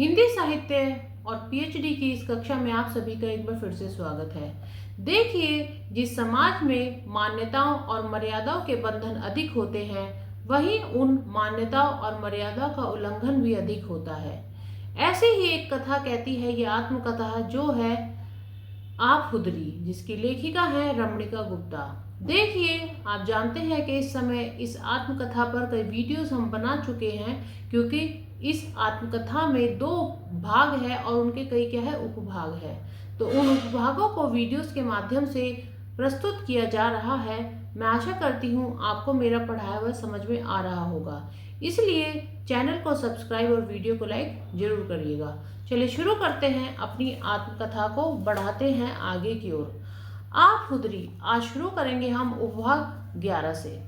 हिंदी साहित्य और पीएचडी की इस कक्षा में आप सभी का एक बार फिर से स्वागत है। देखिए, जिस समाज में मान्यताओं और मर्यादाओं के बंधन अधिक होते हैं, वहीं उन मान्यताओं और मर्यादाओं का उल्लंघन भी अधिक होता है। ऐसे ही एक कथा कहती है, ये आत्मकथा जो है आप खुदरी, जिसकी लेखिका है रमणिका गुप्ता। देखिए, आप जानते हैं कि इस समय इस आत्मकथा पर कई वीडियोस हम बना चुके हैं, क्योंकि इस आत्मकथा में 2 भाग है और उनके कई क्या है उपभाग है। तो उन उपभागों को वीडियोस के माध्यम से प्रस्तुत किया जा रहा है। मैं आशा करती हूँ आपको मेरा पढ़ाया हुआ समझ में आ रहा होगा। इसलिए चैनल को सब्सक्राइब और वीडियो को लाइक जरूर करिएगा। चलिए शुरू करते हैं, अपनी आत्मकथा को बढ़ाते हैं आगे की ओर। आप खुदरी आज शुरू करेंगे हम उपभाग 11 से।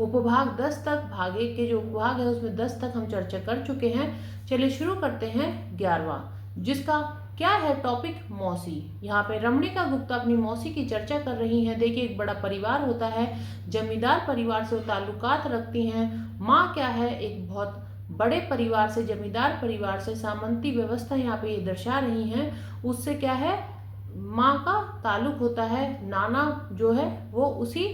उपभाग 10 तक, भाग 1 के जो उपभाग है उसमें 10 तक हम चर्चा कर चुके हैं। चलिए शुरू करते हैं 11वां, जिसका क्या है टॉपिक, मौसी। यहाँ पे रमणिका गुप्ता अपनी मौसी की चर्चा कर रही हैं। देखिए, एक बड़ा परिवार होता है, जमींदार परिवार से वो ताल्लुकात रखती हैं। माँ क्या है, एक बहुत बड़े परिवार से, जमींदार परिवार से, सामंती व्यवस्था यहाँ पे ये दर्शा रही हैं। उससे क्या है, माँ का ताल्लुक होता है। नाना जो है वो उसी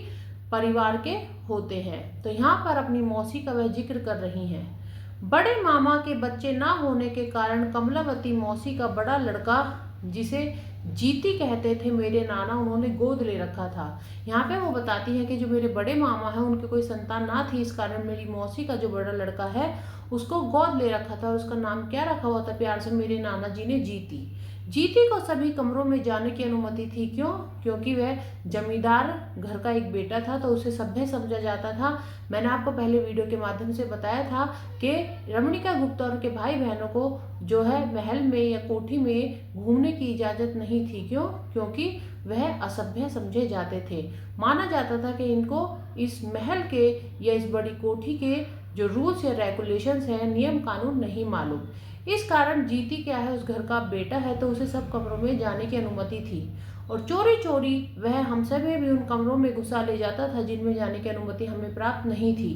परिवार के होते हैं। तो यहाँ पर अपनी मौसी का वह जिक्र कर रही हैं। बड़े मामा के बच्चे ना होने के कारण कमलावती मौसी का बड़ा लड़का, जिसे जीती कहते थे मेरे नाना, उन्होंने गोद ले रखा था। यहाँ पे वो बताती है कि जो मेरे बड़े मामा हैं उनके कोई संतान ना थी, इस कारण मेरी मौसी का जो बड़ा लड़का है उसको गोद ले रखा था। और उसका नाम क्या रखा हुआ था प्यार से मेरे नाना जी ने, जीती। जीती को सभी कमरों में जाने की अनुमति थी। क्यों? क्योंकि वह जमींदार घर का एक बेटा था, तो उसे सभ्य समझा जाता था। मैंने आपको पहले वीडियो के माध्यम से बताया था कि रमणिका गुप्ता और उनके भाई बहनों को जो है महल में या कोठी में घूमने की इजाजत नहीं थी। क्यों? क्योंकि वह असभ्य समझे जाते थे। माना जाता था कि इनको इस महल के या इस बड़ी कोठी के जो रूल्स या रेगुलेशंस हैं, नियम कानून नहीं मालूम। इस कारण जीती क्या है, उस घर का बेटा है, तो उसे सब कमरों में जाने की अनुमति थी। और चोरी चोरी वह हमसे में भी उन कमरों में घुसा ले जाता था जिनमें जाने की अनुमति हमें प्राप्त नहीं थी।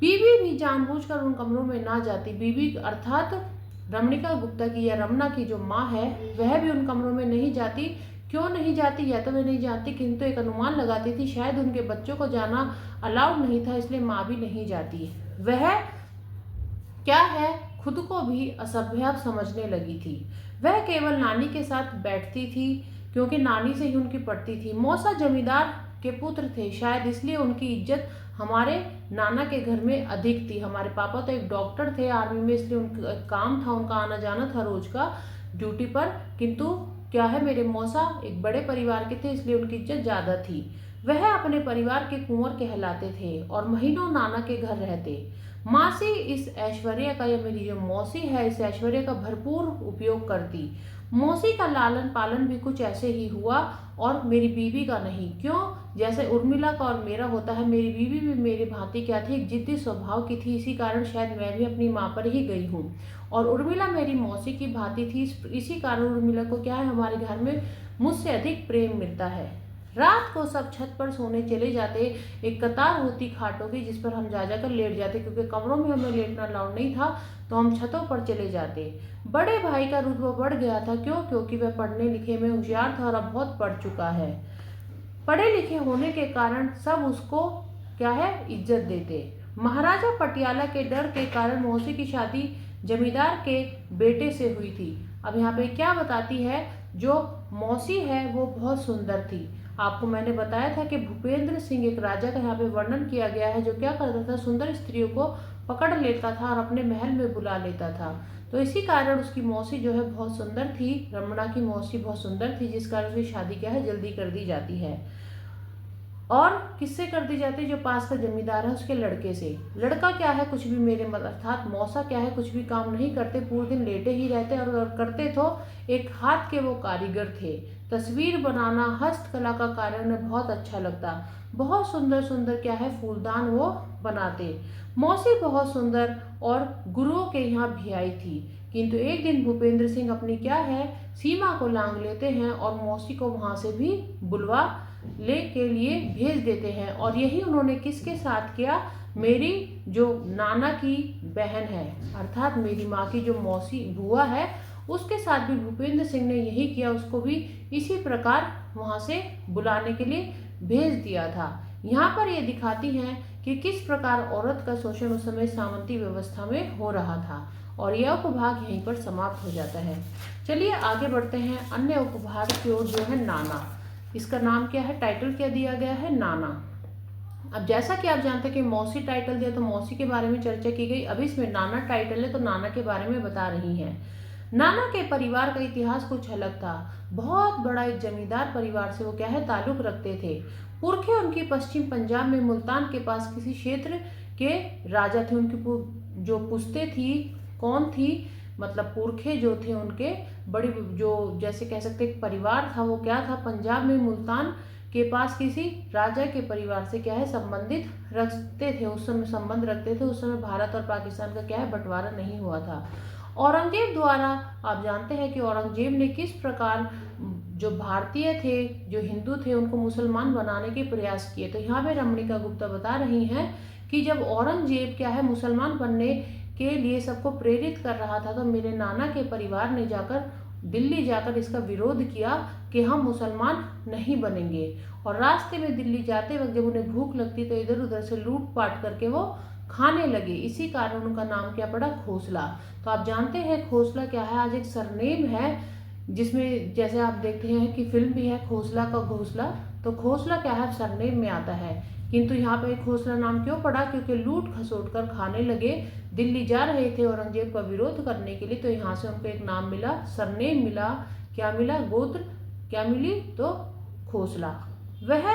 बीवी भी जानबूझकर उन कमरों में ना जाती। बीवी अर्थात रमणिका गुप्ता की या रमना की जो माँ है, वह भी उन कमरों में नहीं जाती। क्यों नहीं जाती, या तो वह नहीं जानती, किंतु एक अनुमान लगाती थी शायद उनके बच्चों को जाना अलाउड नहीं था, इसलिए माँ भी नहीं जाती। वह क्या है, खुद को भी असभ्य समझने लगी थी। वह केवल नानी के साथ बैठती थी, क्योंकि नानी से ही उनकी पड़ती थी। मौसा जमींदार के पुत्र थे, शायद इसलिए उनकी इज्जत हमारे नाना के घर में अधिक थी। हमारे पापा तो एक डॉक्टर थे आर्मी में, इसलिए उनका काम था, उनका आना जाना था रोज का ड्यूटी पर। किंतु क्या है, मेरे मौसा एक बड़े परिवार के थे, इसलिए उनकी इज्जत ज्यादा थी। वह अपने परिवार के कुंवर कहलाते थे और महीनों नाना के घर रहते। मासी इस ऐश्वर्य का, या मेरी जो मौसी है, इस ऐश्वर्य का भरपूर उपयोग करती। मौसी का लालन पालन भी कुछ ऐसे ही हुआ और मेरी बीवी का नहीं। क्यों? जैसे उर्मिला का और मेरा होता है, मेरी बीवी भी मेरी भांति क्या थी, एक जिद्दी स्वभाव की थी। इसी कारण शायद मैं भी अपनी माँ पर ही गई हूँ। और उर्मिला मेरी मौसी की भांति थी, इसी कारण उर्मिला को क्या है, हमारे घर में मुझसे अधिक प्रेम मिलता है। रात को सब छत पर सोने चले जाते। एक कतार होती खाटों की, जिस पर हम जा जाकर लेट जाते, क्योंकि कमरों में हमें लेटना अलाउड नहीं था, तो हम छतों पर चले जाते। बड़े भाई का रुतबा बढ़ गया था। क्यों? क्योंकि वह पढ़ने लिखे में होशियार था और अब बहुत पढ़ चुका है। पढ़े लिखे होने के कारण सब उसको क्या है, इज्जत देते। महाराजा पटियाला के डर के कारण मौसी की शादी जमींदार के बेटे से हुई थी। अब यहाँ पे क्या बताती है, जो मौसी है वो बहुत सुंदर थी। आपको मैंने बताया था कि भूपेंद्र सिंह एक राजा का यहाँ पे वर्णन किया गया है, जो क्या करता था, सुंदर स्त्रियों को पकड़ लेता था और अपने महल में बुला लेता था। तो इसी कारण उसकी मौसी जो है बहुत सुंदर थी। रमणा की मौसी बहुत सुंदर थी, जिस कारण उसकी शादी क्या है, जल्दी कर दी जाती है। और किससे कर दी जाती है? जो पास का जमींदार है उसके लड़के से। लड़का क्या है, कुछ भी मेरे अर्थात मौसा क्या है, कुछ भी काम नहीं करते, पूरे दिन लेटे ही रहते। और करते तो एक हाथ के वो कारीगर थे। तस्वीर बनाना, हस्तकला का कार्य उन्हें बहुत अच्छा लगता। बहुत सुंदर सुंदर क्या है, फूलदान वो बनाते। मौसी बहुत सुंदर और गुरुओं के यहाँ भी आई थी। किंतु एक दिन भूपेंद्र सिंह अपनी क्या है, सीमा को लांघ लेते हैं और मौसी को वहां से भी बुलवा ले के लिए भेज देते हैं। और यही उन्होंने किसके साथ किया, मेरी जो नाना की बहन है, अर्थात मेरी माँ की जो मौसी बुआ है, उसके साथ भी भूपेंद्र सिंह ने यही किया, उसको भी इसी प्रकार वहाँ से बुलाने के लिए भेज दिया था। यहाँ पर ये दिखाती हैं कि किस प्रकार औरत का शोषण उस समय सामंती व्यवस्था में हो रहा था। और यह उपभाग यहीं पर समाप्त हो जाता है। चलिए आगे बढ़ते हैं अन्य उपभाग की ओर, जो है नाना। इसका नाम क्या है, टाइटल क्या दिया गया है, नाना। अब जैसा कि आप जानते हैं कि मौसी टाइटल दिया तो मौसी के बारे में चर्चा की गई, अब इसमें नाना टाइटल है तो नाना के बारे में बता रही हैं। नाना के परिवार का इतिहास कुछ अलग था। बहुत बड़ा एक जमींदार परिवार से वो क्या है ताल्लुक रखते थे। पुरखे उनकी पश्चिम पंजाब में मुल्तान के पास किसी क्षेत्र के राजा थे। उनकी जो पुश्ते थी, कौन थी, मतलब पुरखे जो थे उनके बड़ी, जो जैसे कह सकते एक परिवार था, वो क्या था, पंजाब में मुल्तान के पास किसी राजा के परिवार से क्या है संबंधित रखते थे। उस समय संबंध रखते थे। उस समय भारत और पाकिस्तान का क्या है बंटवारा नहीं हुआ था। औरंगजेब द्वारा, आप जानते हैं कि औरंगजेब ने किस प्रकार जो भारतीय थे, जो हिंदू थे, उनको मुसलमान बनाने के प्रयास किए। तो यहाँ पे रमणिका गुप्ता बता रही हैं कि जब औरंगजेब क्या है मुसलमान बनने के लिए सबको प्रेरित कर रहा था, तो मेरे नाना के परिवार ने जाकर दिल्ली जाकर इसका विरोध किया कि हम मुसलमान नहीं बनेंगे। और रास्ते में दिल्ली जाते वक्त जब उन्हें भूख लगती तो इधर उधर से लूट पाट करके वो खाने लगे। इसी कारण उनका नाम क्या पड़ा, खोसला। तो आप जानते हैं खोसला क्या है, आज एक सरनेम है, जिसमें जैसे आप देखते हैं कि फिल्म भी है खोसला का घोसला, तो खोसला क्या है सरनेम में आता है। किंतु यहाँ पे खोसला नाम क्यों पड़ा, क्योंकि लूट खसोट कर खाने लगे, दिल्ली जा रहे थे औरंगजेब का विरोध करने के लिए, तो यहाँ से उनको एक नाम मिला, सरनेम मिला, क्या मिला, गोत्र क्या मिली, तो खोसला। वह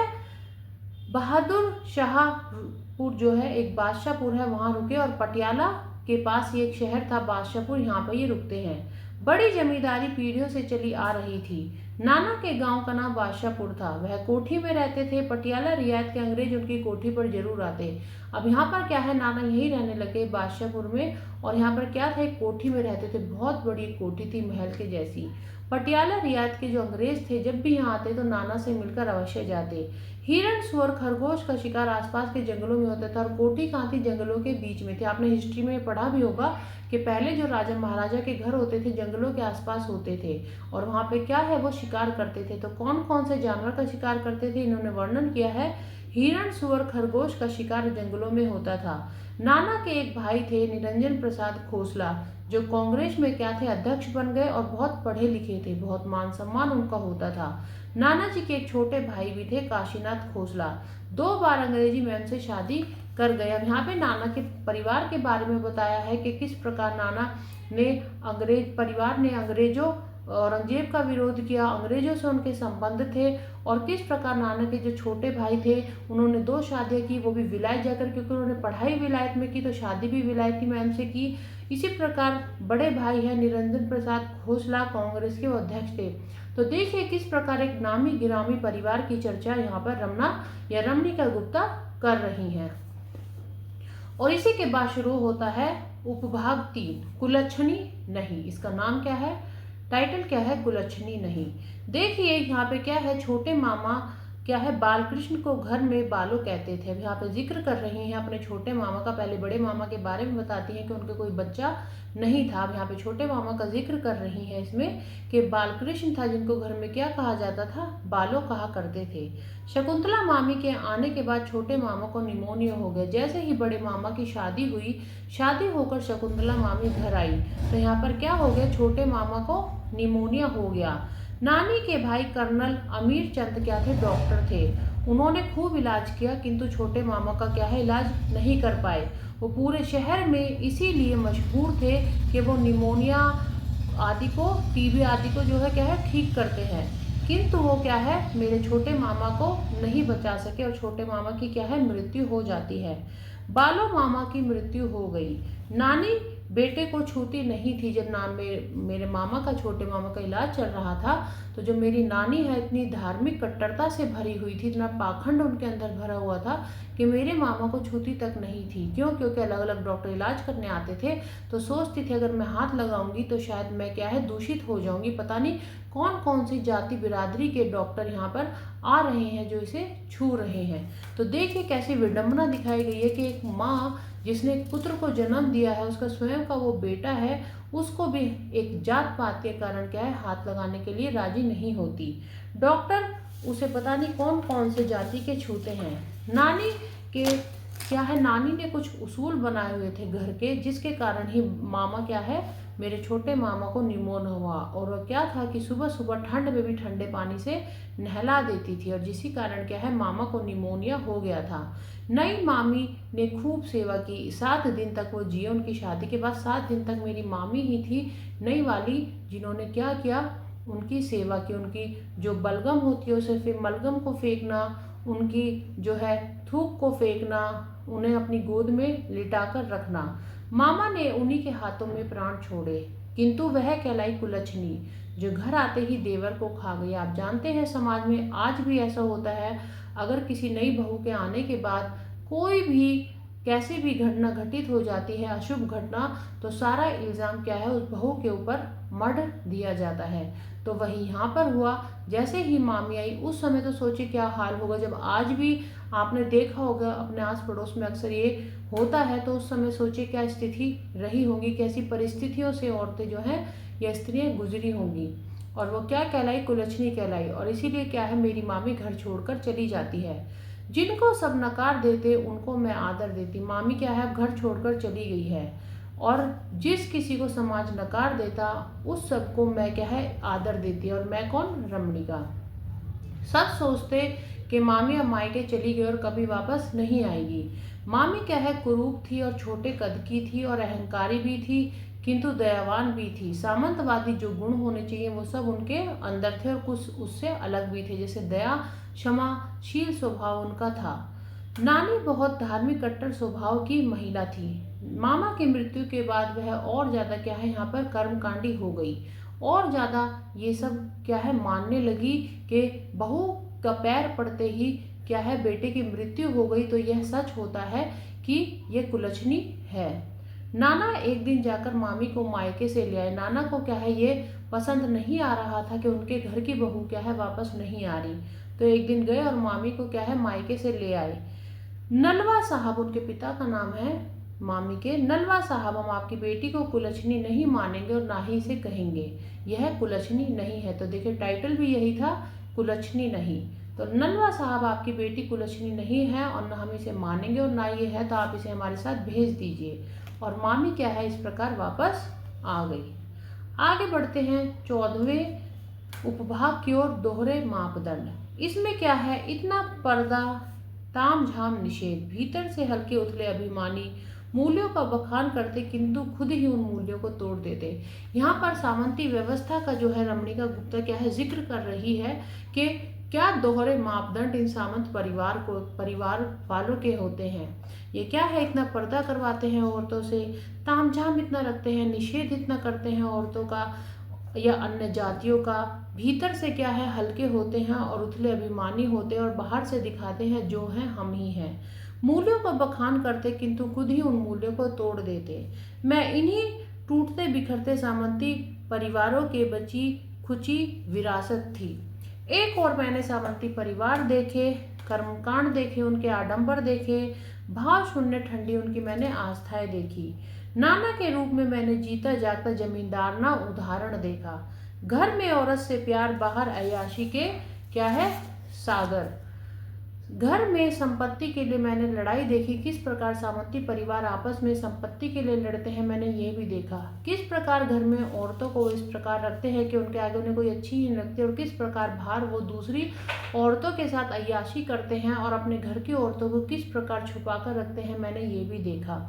बहादुर शाहपुर जो है एक बादशाहपुर है, वहां रुके और पटियाला के पास ये एक शहर था बादशाहपुर, यहाँ पर ये रुकते हैं। बड़ी जमींदारी पीढ़ियों से चली आ रही थी। नाना के गांव का नाम बादशाहपुर था। वह कोठी में रहते थे। पटियाला रियायत के अंग्रेज उनकी कोठी पर जरूर आते। अब यहाँ पर क्या है, नाना यही रहने लगे बादशाहपुर में, और यहाँ पर क्या था, एक कोठी में रहते थे। बहुत बड़ी कोठी थी, महल के जैसी। पटियाला रियायत के जो अंग्रेज थे जब भी यहाँ आते तो नाना से मिलकर अवश्य जाते। हिरण, सुअर, खरगोश का शिकार आसपास के जंगलों में होता था, और कोठी कहाँ थी, जंगलों के बीच में थी। आपने हिस्ट्री में पढ़ा भी होगा कि पहले जो राजा महाराजा के घर होते थे जंगलों के आसपास होते थे, और वहाँ पे क्या है वो शिकार करते थे। तो कौन कौन से जानवर का शिकार करते थे, इन्होंने वर्णन किया है। हिरण, सुअर, खरगोश का शिकार जंगलों में होता था। नाना के एक भाई थे निरंजन प्रसाद खोसला, जो कांग्रेस में क्या थे, अध्यक्ष बन गए, और बहुत पढ़े लिखे थे, बहुत मान सम्मान उनका होता था। नाना जी के एक छोटे भाई भी थे, काशीनाथ खोसला। 2 बार अंग्रेजी मैम से शादी कर गए। अब यहाँ पे नाना के परिवार के बारे में बताया है कि किस प्रकार नाना ने परिवार ने अंग्रेजों, औरंगजेब का विरोध किया, अंग्रेजों से उनके संबंध थे, और किस प्रकार नाना के जो छोटे भाई थे उन्होंने 2 शादियां की, वो भी विलायत जाकर, क्योंकि उन्होंने पढ़ाई विलायत में की तो शादी भी विलायती मैम से की। इसी प्रकार बड़े भाई है निरंजन प्रसाद खोसला, कांग्रेस के अध्यक्ष थे। तो देखिए किस प्रकार एक नामी गिरामी परिवार की चर्चा यहाँ पर रमना या रमणिका गुप्ता कर रही हैं। और इसी के बाद शुरू होता है उपभाग 3, कुलच्छनी नहीं। इसका नाम क्या है, टाइटल क्या है, कुलच्छनी नहीं। देखिए यहाँ पे क्या है, छोटे मामा क्या है बालकृष्ण को घर में बालो कहते थे। अब यहाँ पे जिक्र कर रही हैं अपने छोटे मामा का। पहले बड़े मामा के बारे में बताती हैं कि उनके कोई बच्चा नहीं था। अब यहाँ पे छोटे मामा का जिक्र कर रही हैं इसमें कि बालकृष्ण था जिनको घर में क्या कहा जाता था, बालो कहा करते थे। शकुंतला मामी के आने के बाद छोटे मामा को निमोनिया हो गया। जैसे ही बड़े मामा की शादी हुई, शादी होकर शकुंतला मामी घर आई तो यहाँ पर क्या हो गया, छोटे मामा को निमोनिया हो गया। नानी के भाई कर्नल अमीर चंद क्या थे, डॉक्टर थे। उन्होंने खूब इलाज किया किंतु छोटे मामा का क्या है इलाज नहीं कर पाए। वो पूरे शहर में इसीलिए मशहूर थे कि वो निमोनिया आदि को, टीबी आदि को जो है क्या है ठीक करते हैं, किंतु वो क्या है मेरे छोटे मामा को नहीं बचा सके, और छोटे मामा की क्या है मृत्यु हो जाती है। बालो मामा की मृत्यु हो गई। नानी बेटे को छूती नहीं थी। जब मेरे मामा का, छोटे मामा का इलाज चल रहा था, तो जो मेरी नानी है इतनी धार्मिक कट्टरता से भरी हुई थी, इतना पाखंड उनके अंदर भरा हुआ था कि मेरे मामा को छूती तक नहीं थी। क्यों? क्योंकि अलग अलग डॉक्टर इलाज करने आते थे तो सोचती थी अगर मैं हाथ लगाऊंगी तो शायद मैं दूषित हो जाऊंगी। पता नहीं कौन कौन सी जाति बिरादरी के डॉक्टर यहाँ पर आ रहे हैं जो इसे छू रहे हैं। तो देखिए कैसी विडंबना दिखाई गई है कि एक माँ जिसने एक पुत्र को जन्म दिया है, उसका स्वयं का वो बेटा है, उसको भी एक जात पात के कारण हाथ लगाने के लिए राजी नहीं होती। डॉक्टर उसे पता नहीं कौन कौन से जाति के छूते हैं। नानी के नानी ने कुछ उसूल बनाए हुए थे घर के, जिसके कारण ही मामा मेरे छोटे मामा को निमोन हुआ। और वो क्या था कि सुबह सुबह ठंड में भी ठंडे पानी से नहला देती थी, और जिसी कारण मामा को निमोनिया हो गया था। नई मामी ने खूब सेवा की, 7 दिन तक वो जिए। उनकी शादी के बाद 7 दिन तक मेरी मामी ही थी नई वाली जिन्होंने क्या किया, उनकी सेवा की। उनकी जो बलगम होती है उसे फिर मलगम को फेंकना, उनकी जो थूक को फेंकना, उन्हें अपनी गोद में लिटाकर रखना। मामा ने उन्हीं के हाथों में प्राण छोड़े, किंतु वह कहलाई कुलच्छनी जो घर आते ही देवर को खा गई। आप जानते हैं समाज में आज भी ऐसा होता है, अगर किसी नई बहू के आने के बाद कोई भी कैसी भी घटना घटित हो जाती है, अशुभ घटना, तो सारा इल्ज़ाम उस बहू के ऊपर मढ़ दिया जाता है। तो वही यहाँ पर हुआ। जैसे ही मामी आई उस समय तो सोचिए क्या हाल होगा। जब आज भी आपने देखा होगा अपने आस पड़ोस में अक्सर ये होता है, तो उस समय सोचिए क्या स्थिति रही होगी, कैसी परिस्थितियों से औरतें या स्त्रियां गुजरी होंगी। और वो क्या कहलाई, कुलच्छनी कहलाई। और इसीलिए मेरी मामी घर छोड़कर चली जाती है। जिनको सब नकार देते उनको मैं आदर देती। मामी अब घर छोड़कर चली गई है, और जिस किसी को समाज नकार देता उस सबको मैं आदर देती। और मैं कौन? रमणिका। सब सोचते कि मामी अब मायके चली गई और कभी वापस नहीं आएगी। मामी कुरूप थी और छोटे कद की थी और अहंकारी भी थी, किंतु दयावान भी थी। सामंतवादी जो गुण होने चाहिए वो सब उनके अंदर थे, और कुछ उससे अलग भी थे, जैसे दया, क्षमाशील स्वभाव उनका था। नानी बहुत धार्मिक कट्टर स्वभाव की महिला थी। मामा की मृत्यु के बाद वह और ज्यादा यहाँ पर कर्मकांडी हो गई, और ज्यादा ये सब मानने लगी कि बहू का पैर पड़ते ही बेटे की मृत्यु हो गई तो यह सच होता है कि यह कुलच्छनी है। नाना एक दिन जाकर मामी को मायके से ले आए। नाना को ये पसंद नहीं आ रहा था कि उनके घर की बहू वापस नहीं आ रही। तो एक दिन गए और मामी को मायके से ले आए। नलवा साहब उनके पिता का नाम है मामी के। नलवा साहब, हम आपकी बेटी को कुलच्छनी नहीं मानेंगे और ना ही इसे कहेंगे, यह कुलच्छनी नहीं है। तो देखिए टाइटल भी यही था, कुलच्छनी नहीं। तो नलवा साहब आपकी बेटी कुलच्छनी नहीं है और ना हम इसे मानेंगे और ना ये है, तो आप इसे हमारे साथ भेज दीजिए। और मामी इस प्रकार वापस आ गई। आगे बढ़ते हैं 14वें उपभाग की ओर, दोहरे मापदंड। इसमें इतना पर्दा, तामझाम निषेध, भीतर से हल्के उथले अभिमानी, मूल्यों का बखान करते किंतु खुद ही उन मूल्यों को तोड़ देते। यहाँ पर सामंती व्यवस्था का रमणिका गुप्ता जिक्र कर रही है कि क्या दोहरे मापदंड इन सामंत परिवार वालों के होते हैं। ये इतना पर्दा करवाते हैं औरतों से, तामझाम इतना रखते हैं, निषेध इतना करते हैं औरतों का या अन्य जातियों का। भीतर से हल्के होते हैं और उथले अभिमानी होते हैं, और बाहर से दिखाते हैं जो हैं हम ही हैं। मूल्यों का बखान करते किंतु खुद ही उन मूल्यों को तोड़ देते। मैं इन्हीं टूटते बिखरते सामंती परिवारों के बची खुची विरासत थी। एक और मैंने सामंती परिवार देखे, कर्मकांड देखे, उनके आडंबर देखे, भाव शून्य ठंडी उनकी मैंने आस्थाएं देखी। नाना के रूप में मैंने जीता जागता जमींदार ना उदाहरण देखा। घर में औरत से प्यार, बाहर अय्याशी के सागर। घर में संपत्ति के लिए मैंने लड़ाई देखी, किस प्रकार सामंती परिवार आपस में संपत्ति के लिए लड़ते हैं मैंने ये भी देखा। किस प्रकार घर में औरतों को इस प्रकार रखते हैं कि उनके आगे उन्हें कोई अच्छी ही नहीं लगती, और किस प्रकार बाहर वो दूसरी औरतों के साथ अय्याशी करते हैं और अपने घर की औरतों को किस प्रकार छुपा कर रखते हैं मैंने ये भी देखा।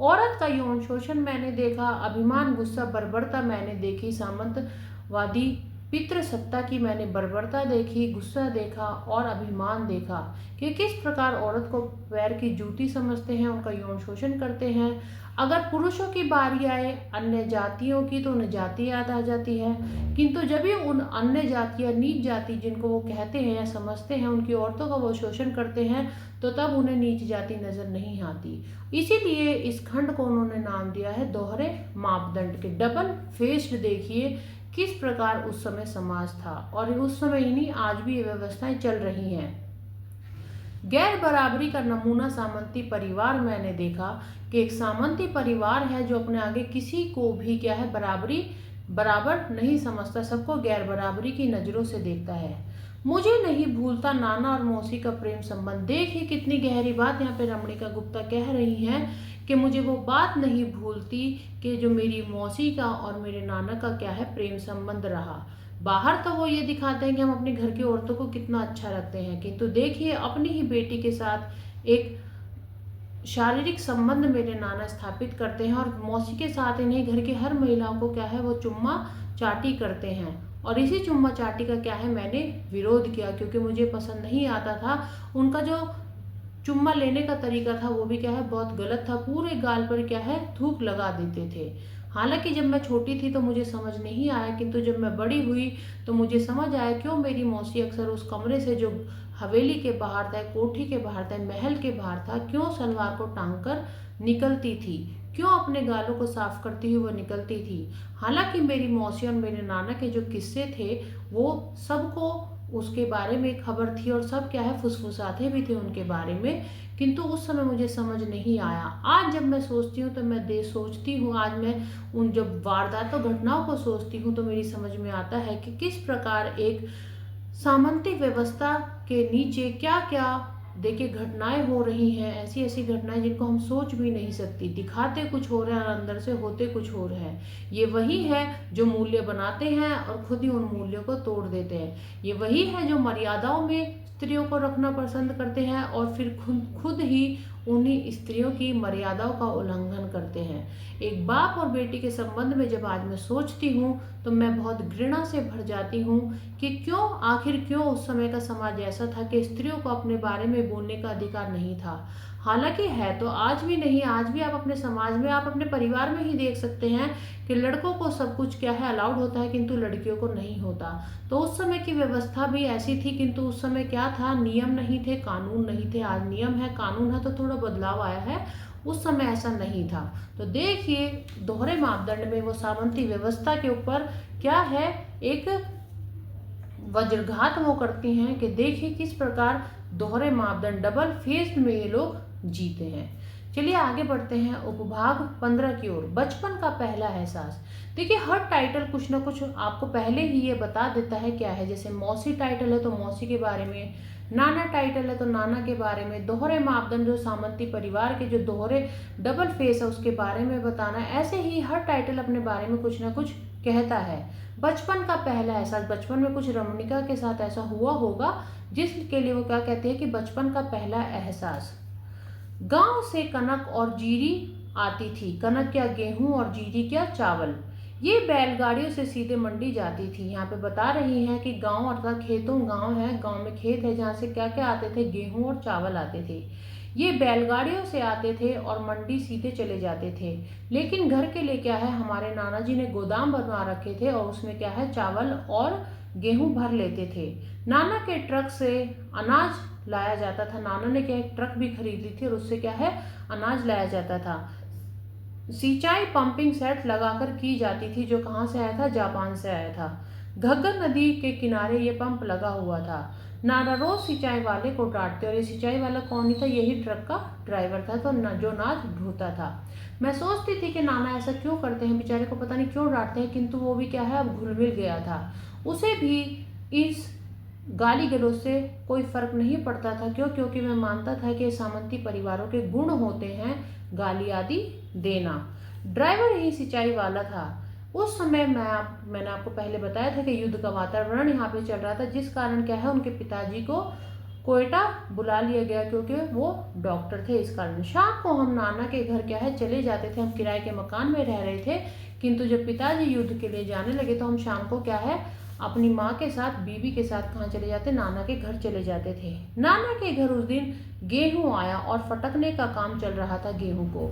औरत का यौन शोषण मैंने देखा, अभिमान, गुस्सा, बर्बरता मैंने देखी। सामंतवादी पितृसत्ता की मैंने बर्बरता देखी, गुस्सा देखा और अभिमान देखा कि किस प्रकार औरत को पैर की जूती समझते हैं, उनका यौन शोषण करते हैं। अगर पुरुषों की बारी आए अन्य जातियों की तो उन्हें जाति याद आ जाती है, किंतु जब भी उन अन्य जाति या नीच जाति जिनको वो कहते हैं या समझते हैं उनकी औरतों का वो शोषण करते हैं तो तब उन्हें नीच जाति नजर नहीं आती। इसीलिए इस खंड को उन्होंने नाम दिया है दोहरे मापदंड के, डबल फेस्ड। देखिए किस प्रकार उस समय समाज था और उस समय ही नहीं आज भी ये व्यवस्थाएं चल रही हैं। गैर बराबरी का नमूना सामंती परिवार मैंने देखा कि एक सामंती परिवार है जो अपने आगे किसी को भी क्या है बराबर नहीं समझता, सबको गैर बराबरी की नजरों से देखता है। मुझे नहीं भूलता नाना और मौसी का प्रेम संबंध। देखिए कितनी गहरी बात यहाँ पे रमणिका गुप्ता कह रही हैं कि मुझे वो बात नहीं भूलती कि जो मेरी मौसी का और मेरे नाना का क्या है प्रेम संबंध रहा। बाहर तो वो ये दिखाते हैं कि हम अपने घर की औरतों को कितना अच्छा रखते हैं, किंतु देखिए अपनी ही बेटी के साथ एक शारीरिक संबंध मेरे नाना स्थापित करते हैं और मौसी के साथ इन्हें घर की हर महिलाओं को क्या है वो चुम्मा चाटी करते हैं। और इसी चुम्मा चाटी का क्या है मैंने विरोध किया क्योंकि मुझे पसंद नहीं आता था। उनका जो चुम्मा लेने का तरीका था वो भी क्या है बहुत गलत था, पूरे गाल पर क्या है थूक लगा देते थे। हालांकि जब मैं छोटी थी तो मुझे समझ नहीं आया, किंतु जब मैं बड़ी हुई तो मुझे समझ आया क्यों मेरी मौसी अक्सर उस कमरे से जो हवेली के बाहर था, कोठी के बाहर था, महल के बाहर था, क्यों सलवार को टांग कर निकलती थी, क्यों अपने गालों को साफ करती हुई वो निकलती थी। हालांकि मेरी मौसी और मेरे नाना के जो किस्से थे वो सबको उसके बारे में खबर थी और सब क्या है फुसफुसाते भी थे उनके बारे में, किंतु उस समय मुझे समझ नहीं आया। आज जब मैं सोचती हूँ तो मैं सोचती हूँ आज मैं उन जब वारदातों घटनाओं को सोचती हूँ तो मेरी समझ में आता है कि किस प्रकार एक सामंती व्यवस्था के नीचे क्या क्या देखिए घटनाएं हो रही हैं, ऐसी ऐसी घटनाएं जिनको हम सोच भी नहीं सकती। दिखाते कुछ हो रहा है और अंदर से होते कुछ हो रहा है। ये वही है जो मूल्य बनाते हैं और खुद ही उन मूल्यों को तोड़ देते हैं। ये वही है जो मर्यादाओं में स्त्रियों को रखना पसंद करते हैं और फिर खुद ही उन्हीं स्त्रियों की मर्यादाओं का उल्लंघन करते हैं। एक बाप और बेटी के संबंध में जब आज मैं सोचती हूँ तो मैं बहुत घृणा से भर जाती हूँ कि आखिर क्यों उस समय का समाज ऐसा था कि स्त्रियों को अपने बारे में बोलने का अधिकार नहीं था। हालांकि है तो आज भी नहीं, आज भी आप अपने समाज में आप अपने परिवार में ही देख सकते हैं कि लड़कों को सब कुछ क्या है अलाउड होता है किंतु लड़कियों को नहीं होता। तो उस समय की व्यवस्था भी ऐसी थी, किंतु उस समय क्या था नियम नहीं थे, कानून नहीं थे। आज नियम है कानून है तो थोड़ा बदलाव आया है, उस समय ऐसा नहीं था। तो देखिए दोहरे मापदंड में वो सामंती व्यवस्था के ऊपर क्या है एक वज्रघात वो करती हैं कि देखिए किस प्रकार दोहरे मापदंड डबल फेस्ड में ये लोग जीते हैं। चलिए आगे बढ़ते हैं उपभाग 15 की ओर, बचपन का पहला एहसास। देखिए हर टाइटल कुछ ना कुछ आपको पहले ही ये बता देता है क्या है। जैसे मौसी टाइटल है तो मौसी के बारे में, नाना टाइटल है तो नाना के बारे में, दोहरे मापदंड जो सामंती परिवार के जो दोहरे डबल फेस है उसके बारे में बताना। ऐसे ही हर टाइटल अपने बारे में कुछ ना कुछ कहता है। बचपन का पहला एहसास, बचपन में कुछ रमणिका के साथ ऐसा हुआ होगा जिसके लिए वो क्या कहते हैं कि बचपन का पहला एहसास। गांव से कनक और जीरी आती थी, कनक क्या गेहूं और जीरी क्या चावल। ये बैलगाड़ियों से सीधे मंडी जाती थी। यहाँ पे बता रही हैं कि गांव अर्थात खेतों, गांव है, गांव में खेत है जहाँ से क्या क्या आते थे गेहूं और चावल आते थे। ये बैलगाड़ियों से आते थे और मंडी सीधे चले जाते थे। लेकिन घर के लिए क्या है हमारे नाना जी ने गोदाम बनवा रखे थे और उसमें क्या है चावल और गेहूं भर लेते थे। नाना के ट्रक से अनाज लाया जाता था। नाना ने क्या एक ट्रक भी खरीद ली थी और उससे क्या है अनाज लाया जाता था। सिंचाई पंपिंग सेट लगाकर की जाती थी जो कहाँ से आया था, जापान से आया था। घग्गर नदी के किनारे ये पंप लगा हुआ था। नाना रोज सिंचाई वाले को डांटते और ये सिंचाई वाला कौन ही था, यही ट्रक का ड्राइवर था तो जो नाच ढोता था। मैं सोचती थी कि नाना ऐसा क्यों करते हैं, बेचारे को पता नहीं क्यों डांटते हैं, किंतु वो भी क्या है अब घुल मिल गया था। उसे भी इस गाली गलौज से कोई फर्क नहीं पड़ता था। क्यों? क्योंकि मैं मानता था कि सामंती परिवारों के गुण होते हैं गाली आदि देना। ड्राइवर ही सिंचाई वाला था। उस समय मैंने आपको पहले बताया था कि युद्ध का वातावरण यहाँ पे चल रहा था, जिस कारण क्या है उनके पिताजी को कोयटा बुला लिया गया क्योंकि वो डॉक्टर थे। इस कारण शाम को हम नाना के घर क्या है चले जाते थे। हम किराए के मकान में रह रहे थे, किंतु जब पिताजी युद्ध के लिए जाने लगे तो हम शाम को क्या है अपनी माँ के साथ, बीवी के साथ कहाँ चले जाते, नाना के घर चले जाते थे। नाना के घर उस दिन गेहूं आया और फटकने का काम चल रहा था गेहूं को।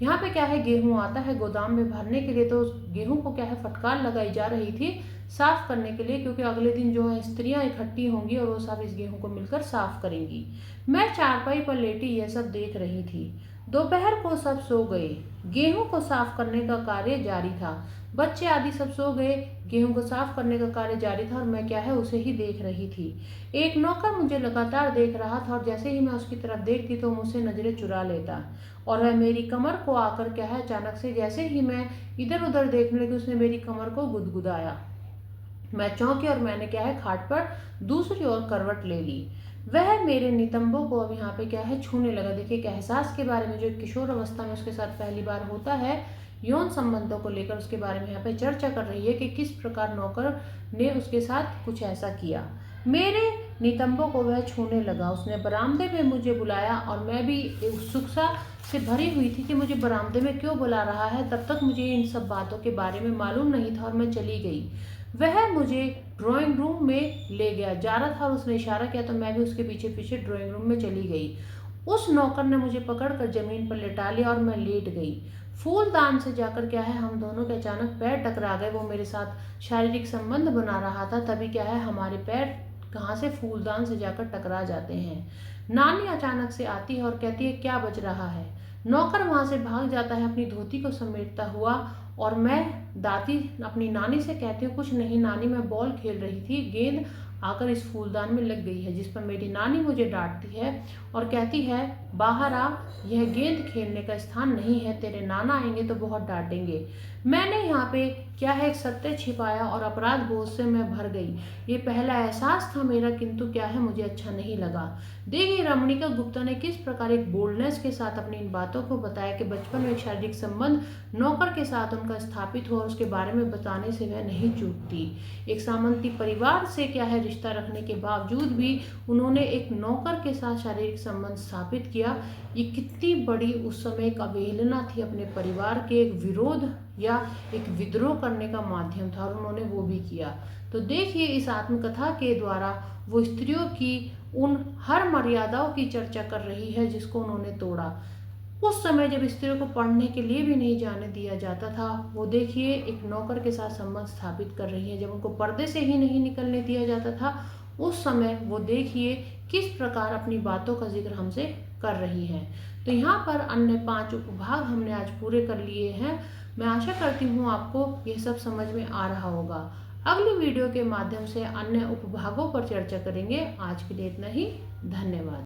यहाँ पे क्या है, गेहूं आता है गोदाम में भरने के लिए, तो गेहूं को क्या है, फटकार लगाई जा रही थी साफ करने के लिए, क्योंकि अगले दिन जो है स्त्रियां इकट्ठी होंगी और वो सब इस गेहूं को मिलकर साफ करेंगी। मैं चारपाई पर लेटी यह सब देख रही थी। दोपहर को सब सो गए। गेहूं को साफ करने का कार्य जारी था। बच्चे आदि सब सो गए, गेहूं को साफ करने का कार्य जारी था और मैं क्या है, उसे ही देख रही थी। एक नौकर मुझे लगातार देख रहा था और जैसे ही मैं उसकी तरफ देखती तो मुझसे नजरें चुरा लेता और वह मेरी कमर को आकर क्या है, अचानक से जैसे ही मैं इधर उधर देखने लगी उसने मेरी कमर को गुदगुदाया। मैं चौंकी और मैंने क्या है, खाट पर दूसरी ओर करवट ले ली। वह मेरे नितंबों को अब यहाँ पे क्या है, छूने लगा। देखिए एक एहसास के बारे में जो किशोर अवस्था में उसके साथ पहली बार होता है, यौन संबंधों को लेकर उसके बारे में यहाँ पे चर्चा कर रही है कि किस प्रकार नौकर ने उसके साथ कुछ ऐसा किया। मेरे नितंबों को वह छूने लगा। उसने बरामदे में मुझे बुलाया और मैं भी उत्सुकता से भरी हुई थी कि मुझे बरामदे में क्यों बुला रहा है। तब तक मुझे इन सब बातों के बारे में मालूम नहीं था और मैं चली गई। वह मुझे ड्राइंग रूम में ले गया जा रहा था और उसने इशारा किया तो मैं भी उसके पीछे पीछे ड्राइंग रूम में चली गई। उस नौकर ने मुझे पकड़कर जमीन पर लेटा लिया और मैं लेट गई। फूलदान से जाकर क्या है, हम दोनों के अचानक पैर टकरा गए। वो मेरे साथ शारीरिक संबंध बना रहा था, तभी क्या है, हमारे पैर कहाँ से फूलदान से जाकर टकरा जाते हैं। नानी अचानक से आती है और कहती है क्या बज रहा है। नौकर वहां से भाग जाता है अपनी धोती को समेटता हुआ और मैं दादी अपनी नानी से कहती हूँ कुछ नहीं नानी, मैं बॉल खेल रही थी, गेंद आकर इस फूलदान में लग गई है। जिस पर मेरी नानी मुझे डांटती है और कहती है बाहर आ, यह गेंद खेलने का स्थान नहीं है, तेरे नाना आएंगे तो बहुत डांटेंगे। मैंने यहाँ पे क्या है, एक सत्य छिपाया और अपराध बोझ से मैं भर गई। ये पहला एहसास था मेरा, किंतु क्या है, मुझे अच्छा नहीं लगा। देखिए रमणिका गुप्ता ने किस प्रकार एक बोल्डनेस के साथ अपनी इन बातों को बताया कि बचपन में एक शारीरिक संबंध नौकर के साथ उनका स्थापित हुआ और उसके बारे में बताने से वह नहीं चूकती। एक सामंती परिवार से क्या है, रिश्ता रखने के बावजूद भी उन्होंने एक नौकर के साथ शारीरिक संबंध स्थापित किया। ये कितनी बड़ी उस समय एक अवहेलना थी अपने परिवार के, एक विरोध या एक विद्रोह करने का माध्यम था और उन्होंने वो भी किया। तो देखिए इस आत्मकथा के द्वारा वो स्त्रियों की उन हर मर्यादाओं की चर्चा कर रही है जिसको उन्होंने तोड़ा। उस समय जब स्त्रियों को पढ़ने के लिए भी नहीं जाने दिया जाता था, वो देखिए एक नौकर के साथ संबंध स्थापित कर रही है। जब उनको पर्दे से ही नहीं निकलने दिया जाता था, उस समय वो देखिए किस प्रकार अपनी बातों का जिक्र हमसे कर रही है। तो यहाँ पर अन्य 5 उपभाग हमने आज पूरे कर लिए हैं। मैं आशा करती हूँ आपको ये सब समझ में आ रहा होगा। अगली वीडियो के माध्यम से अन्य उपभागों पर चर्चा करेंगे। आज के लिए इतना ही। धन्यवाद।